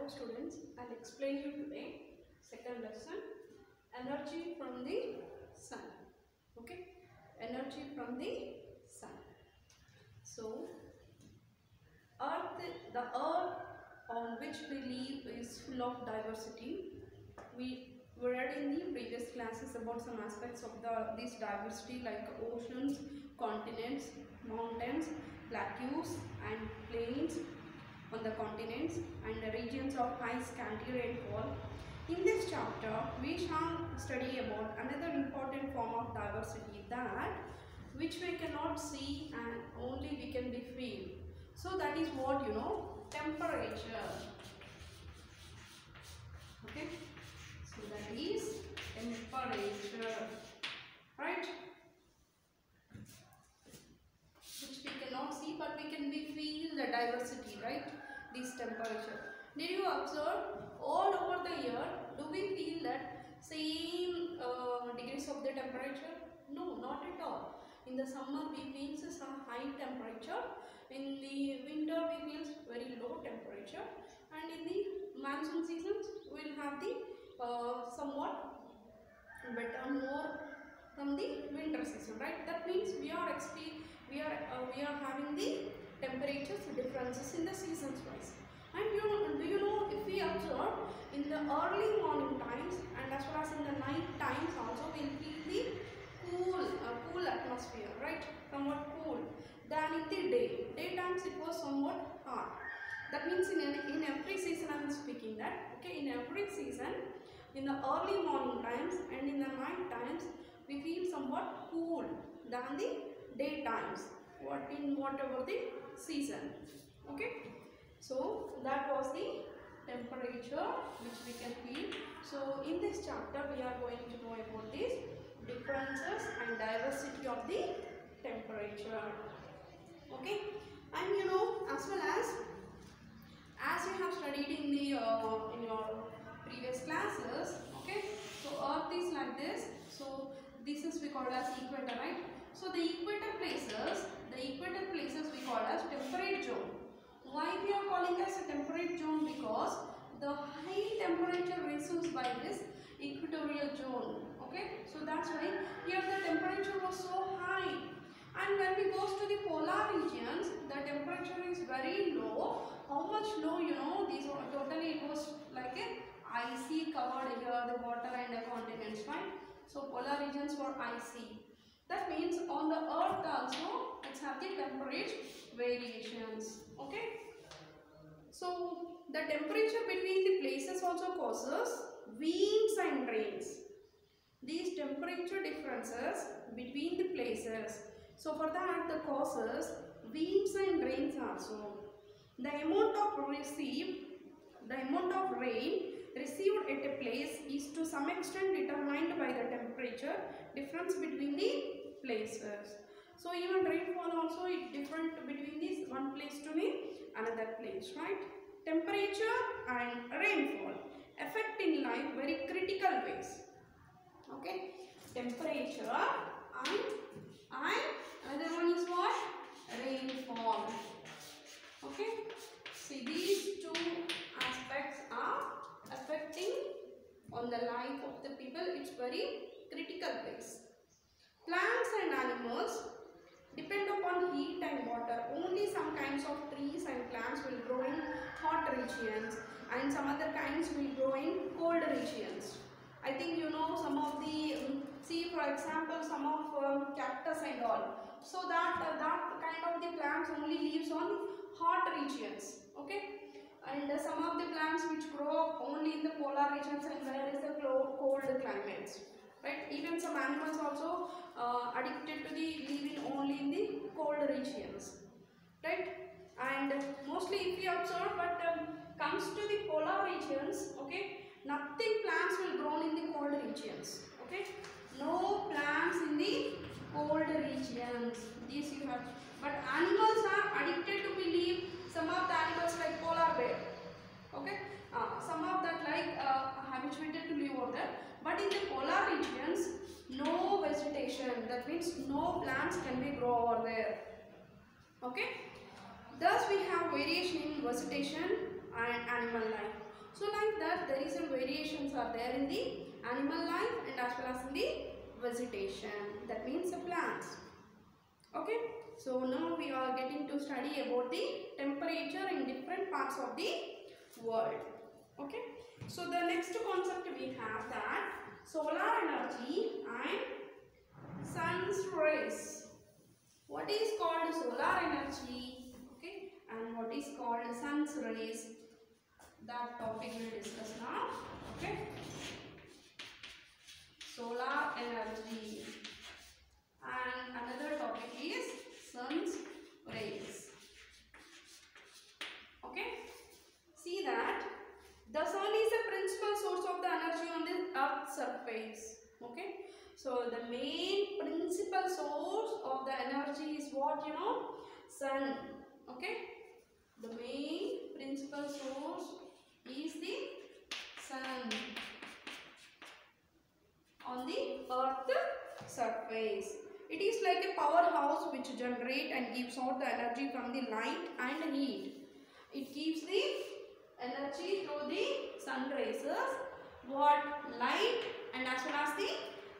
Hello students, I'll explain you today second lesson, energy from the sun. Okay, energy from the sun. So the earth on which we live is full of diversity. We read in the previous classes about some aspects of this diversity like oceans, continents, mountains, plateaus and plains on the continents and the regions of high scanty rainfall. In this chapter, we shall study about another important form of diversity, that which we cannot see and only we can be feel. So that is what temperature. Okay, so that is temperature, right? Which we cannot see, but we can feel the diversity, right? This temperature. Did you observe all over the year? Do we feel that same degrees of the temperature? No, not at all. In the summer we feel some high temperature. In the winter we feel very low temperature, and in the monsoon seasons we will have the somewhat better, more from the winter season, right? That means we are having the temperatures differences in the seasons wise. And do you know, if we observe in the early morning times and as well as in the night times also, we will feel the cool atmosphere, right? Somewhat cool. Than in the day times it was somewhat hot. That means in every season I am speaking that, okay, in every season, in the early morning times and in the night times we feel somewhat cool than the day times, whatever the season. Okay, so that was the temperature which we can feel. So in this chapter we are going to know about these differences and diversity of the temperature. Okay, and as well as you have studied in the in your previous classes, okay, so earth is like this. So this is we call as equator, right? So the equator places we call as temperate zone. Why we are calling as a temperate zone? Because the high temperature receives by this equatorial zone. Okay, so that's why here the temperature was so high. And when we go to the polar regions, the temperature is very low. How much low? These were totally, it was like a icy covered here, the water and the continents, right? So polar regions were icy. That means on the earth also let's have the temperature variations. Okay, so the temperature between the places also causes winds and rains. These temperature differences between the places, so for that the causes winds and rains also. The amount of rain received at a place is to some extent determined by the temperature difference between the places. So even rainfall also is different between this one place to the another place, right? Temperature and rainfall affect in life very critical ways. Okay, temperature and another one is what? Rainfall. Okay, see, these two aspects are affecting on the life of the people. It's very critical ways. Plants and animals depend upon heat and water. Only some kinds of trees and plants will grow in hot regions and some other kinds will grow in cold regions. I think some of the, see for example some of cactus and all. So that kind of the plants only lives on hot regions. Okay, and some of the plants which grow only in the polar regions and where is the cold climates. Right, even some animals also addicted to the living only in the cold regions, right? And mostly if you observe, but comes to the polar regions, okay, nothing plants will grow in the cold regions. Okay, no plants in the cold regions. These you have, but animals are addicted to believe. Some of the animals like polar bear, okay, some of that like habituated to live over there. But in the polar regions, no vegetation. That means no plants can be grow over there. Okay. Thus we have variation in vegetation and animal life. So like that, there is some variations are there in the animal life and as well as in the vegetation. That means the plants. Okay. So now we are getting to study about the temperature in different parts of the world. Okay. So the next concept we have that solar energy and sun's rays. What is called solar energy? Okay. And what is called sun's rays? That topic we will discuss now. Okay. Solar energy. And another topic is sun's rays. Okay. See that the sun is a principal source of the energy on the earth's surface. Okay. So the main principal source of the energy is what, you know? Sun. Okay. The main principal source is the sun on the earth surface. It is like a powerhouse which generates and gives out the energy from the light and heat. It gives the energy through the sun rays, what light and as well as the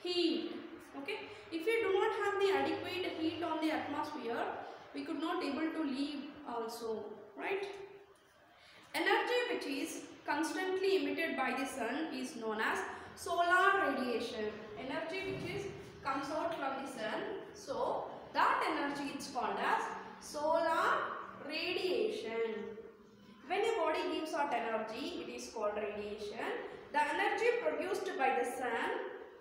heat. Okay. If we do not have the adequate heat on the atmosphere, we could not able to live also, right? Energy which is constantly emitted by the sun is known as solar radiation. Energy which is comes out from the sun, so that energy is called as solar radiation. When a body gives out energy, it is called radiation. The energy produced by the sun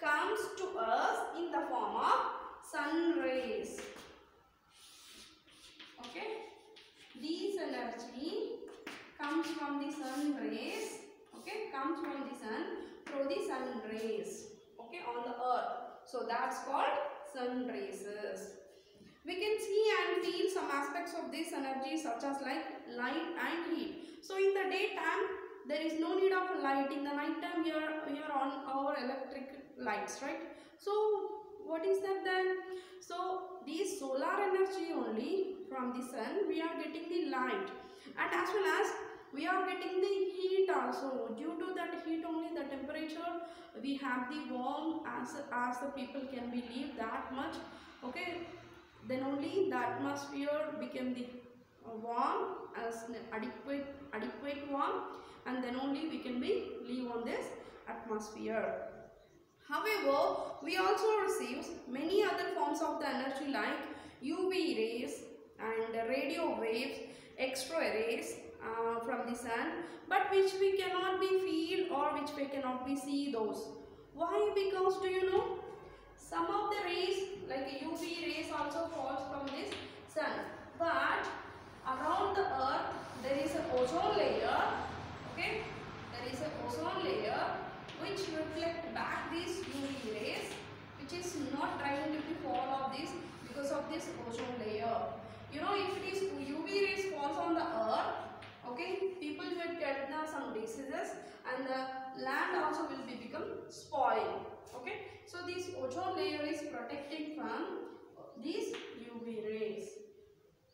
comes to us in the form of sun rays. Okay, these energy comes from the sun rays. Okay, comes from the sun through the sun rays. Okay, on the earth. So that's called sun rays. We can see and feel some aspects of this energy such as like light and heat. So in the daytime there is no need of light. In the night time we are on our electric lights, right? So what is that then? So this solar energy only from the sun we are getting the light, and as well as we are getting the heat also. Due to that heat only the temperature we have the warm as the people can believe that much. Okay, then only the atmosphere became the warm as adequate warm, and then only we can be live on this atmosphere. However, we also receive many other forms of the energy like UV rays and radio waves, X-ray rays from the sun, but which we cannot be feel or which we cannot be see those. Why? Because do you know, some of the rays like UV rays also falls from this sun, but around the earth there is an ozone layer. Okay, there is an ozone layer which reflect back these UV rays, which is not trying to fall off this because of this ozone layer. You know, if these UV rays falls on the earth, okay, people will get some diseases and the land also will become spoiled. Okay, so this ozone layer is protecting from these UV rays.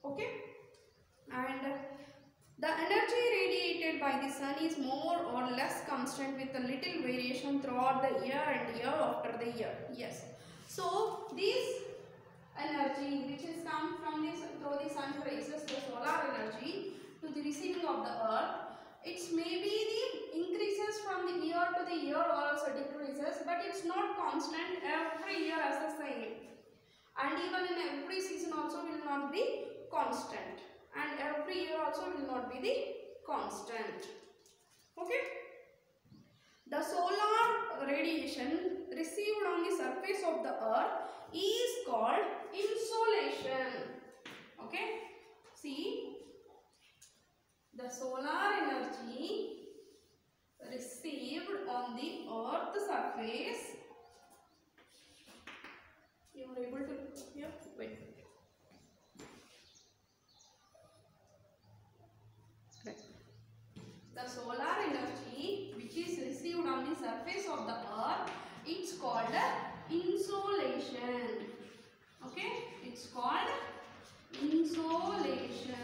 Okay, and the energy radiated by the sun is more or less constant with a little variation throughout the year and year after the year. Yes, so this energy which is come from this through the sun rays, the solar energy, to the receiving of the earth, it's maybe the increases from the year to the year or also decreases, but it's not constant every year as the same, and even in every season also will not be constant, and every year also will not be the constant. Okay, the solar radiation received on the surface of the earth is called insolation. Okay, see, the solar energy received on the earth surface, you are able to, yeah, wait. Right. The solar energy which is received on the surface of the earth, it's called insolation. Okay, it's called insolation.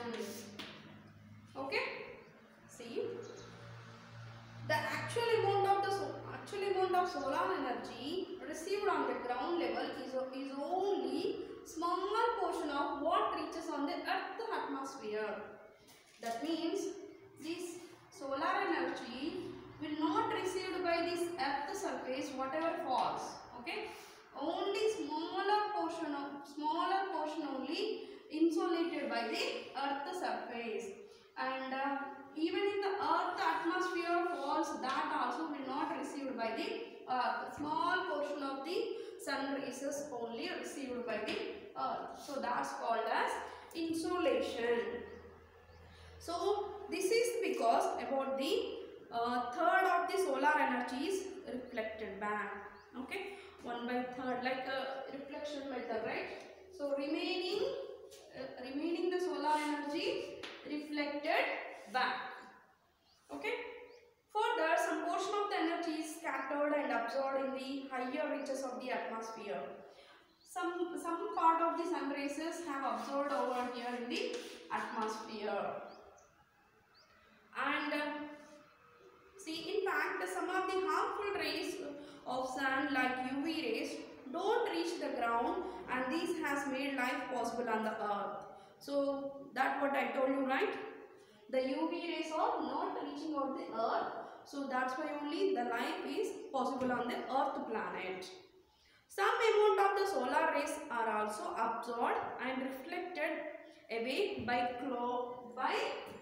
Okay, see, on the Earth's atmosphere. That means this solar energy will not received by this Earth surface whatever falls. Okay, only smaller portion only insulated by the Earth surface, and even in the Earth atmosphere falls, that also will not received by the Earth. Small portion of the sun rays is only received by the Earth. So that's called as insolation. So this is because about the third of the solar energy is reflected back. Okay, 1/3 like a reflection method, right? So remaining the solar energy reflected back. Okay. Further, some portion of the energy is scattered and absorbed in the higher reaches of the atmosphere. Some part of the sun rays have absorbed over here in the atmosphere. And see, in fact, some of the harmful rays of sun like UV rays don't reach the ground, and this has made life possible on the earth. So that's what I told you, right? The UV rays are not reaching on the earth, so that's why only the life is possible on the earth planet. Some amount of the solar rays are also absorbed and reflected away by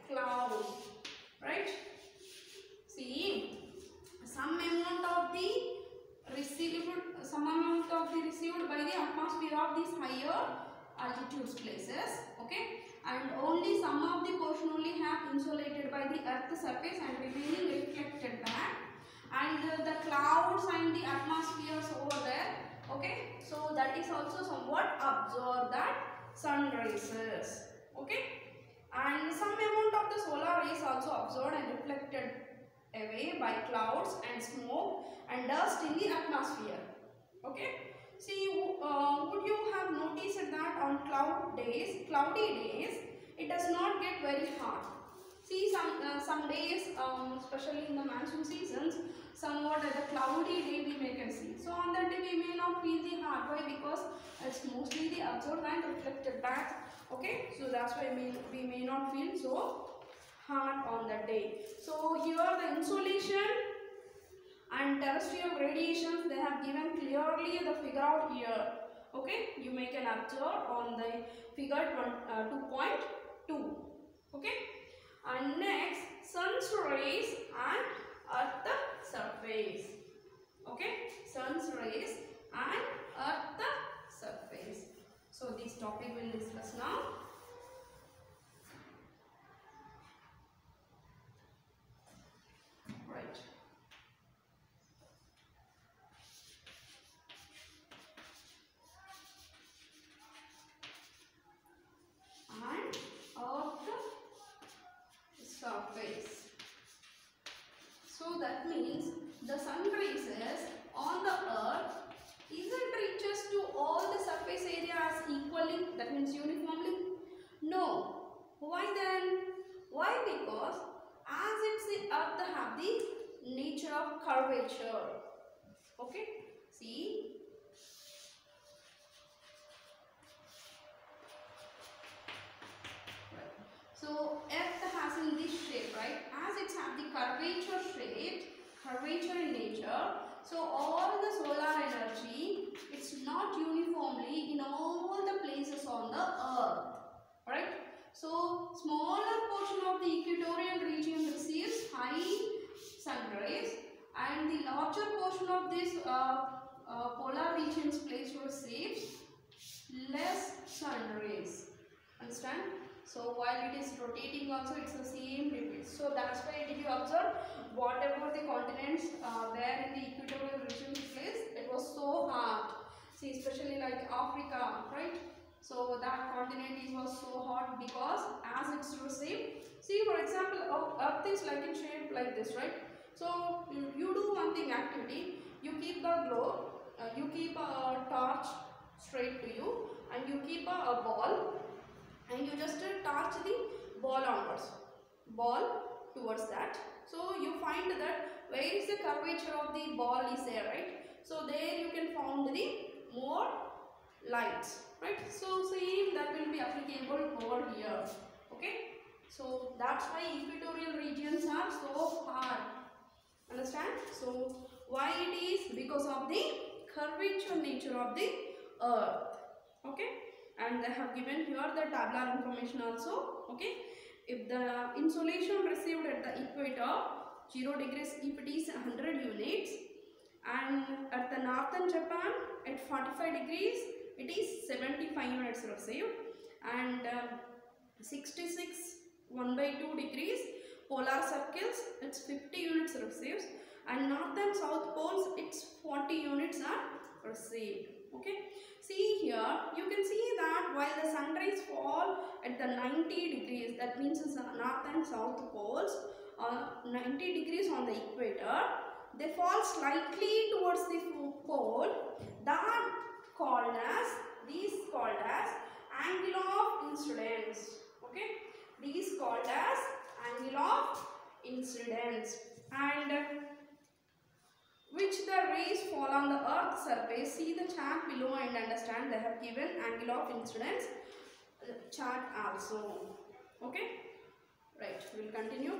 clouds, right? See, some amount of the received by the atmosphere of these higher altitudes places, okay, and only some of the portion only have insulated by the earth surface and remaining reflected back, and the clouds and the atmospheres over there, okay, so that is also somewhat absorb that sun rays, okay, and some amount of the solar rays also absorbed and reflected away by clouds and smoke and dust in the atmosphere. Okay, see, would you have noticed that on cloudy days, it does not get very hot. See, some days, especially in the monsoon seasons, somewhat at the cloudy day we can see. So on that day we may not feel the hot. Why? Because it's mostly the absorbed and reflected back. Okay, so that's why we may not feel so hot on that day. So here the insolation and terrestrial radiations, they have given clearly the figure out here. Okay, you may can observe on the figure 2.2. Okay, and next sun's rays and earth surface. Okay, sun's rays and earth surface. So this topic we will discuss now. Right. And earth surface. So that means the sun rays on the earth isn't reaches to all the surface areas equally, that means uniformly. No. Why then? Why? Because as it's the earth have the nature of curvature. Okay, see, right. So earth has in this shape, right? As it's have the curvature in nature, so all the solar energy, it's not uniformly in all the places on the earth, right? So smaller portion of the equatorial region receives high sun rays, and the larger portion of this polar regions place receives less sun rays. Understand? So while it is rotating also, it's the same repeat. So that's why did you observe whatever the continents there in the equatorial region place, it was so hot. See, especially like Africa, right? So that continent was so hot because as it's received. See, for example, Earth is like in shape like this, right? So you do one thing activity. You keep the globe, you keep a torch straight to you, and you keep a ball, and you just torch the ball onwards, ball towards that. So you find that where is the curvature of the ball is there, right? So there you can find the more lights, right? So same that will be applicable over over here. Okay, so that's why equatorial regions are so hard. Understand? So why it is? Because of the curvature nature of the earth. Okay, and they have given here the tabular information also. Okay, if the insolation received at the equator 0 degrees, if it is 100 units, and at the northern Japan at 45 degrees it is 75 units received, and 66 1/2 degrees polar circles it's 50 units received, and north and south poles it's 40 units are received. Okay, see here you can see that while the sun rays fall at the 90 degrees, that means it's north and south poles, 90 degrees on the equator, they fall slightly towards the pole, that called as, these called as angle of incidence. Okay, these called as angle of incidence, and which the rays fall on the earth's surface. See the chart below and understand, they have given angle of incidence chart also. Okay, right, we will continue.